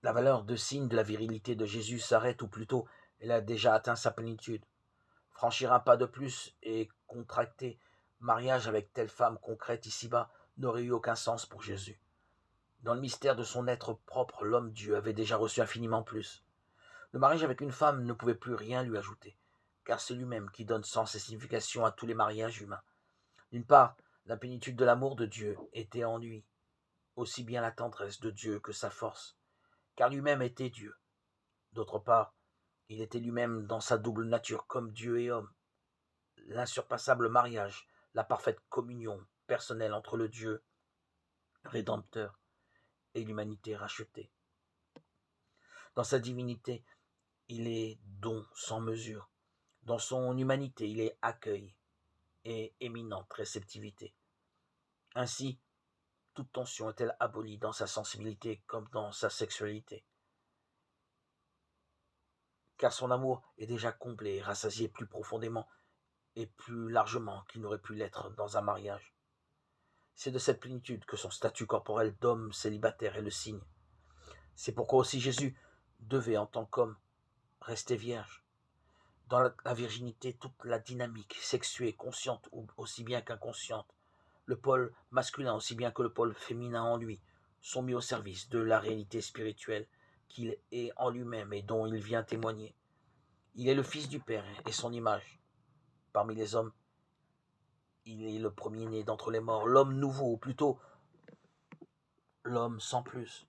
La valeur de signe de la virilité de Jésus s'arrête, ou plutôt, elle a déjà atteint sa plénitude. Franchir un pas de plus et contracter mariage avec telle femme concrète ici-bas n'aurait eu aucun sens pour Jésus. Dans le mystère de son être propre, l'homme-Dieu avait déjà reçu infiniment plus. Le mariage avec une femme ne pouvait plus rien lui ajouter, car c'est lui-même qui donne sens et signification à tous les mariages humains. D'une part, la plénitude de l'amour de Dieu était en lui, aussi bien la tendresse de Dieu que sa force, car lui-même était Dieu. D'autre part, il était lui-même dans sa double nature comme Dieu et homme, l'insurpassable mariage, la parfaite communion personnelle entre le Dieu rédempteur et l'humanité rachetée. Dans sa divinité, il est don sans mesure. Dans son humanité, il est accueil et éminente réceptivité. Ainsi, toute tension est-elle abolie dans sa sensibilité comme dans sa sexualité. Car son amour est déjà comblé et rassasié plus profondément et plus largement qu'il n'aurait pu l'être dans un mariage. C'est de cette plénitude que son statut corporel d'homme célibataire est le signe. C'est pourquoi aussi Jésus devait, en tant qu'homme, rester vierge. Dans la virginité, toute la dynamique sexuée, consciente ou aussi bien qu'inconsciente, le pôle masculin aussi bien que le pôle féminin en lui, sont mis au service de la réalité spirituelle qu'il est en lui-même et dont il vient témoigner. Il est le Fils du Père et son image. Parmi les hommes, il est le premier-né d'entre les morts, l'homme nouveau, ou plutôt l'homme sans plus.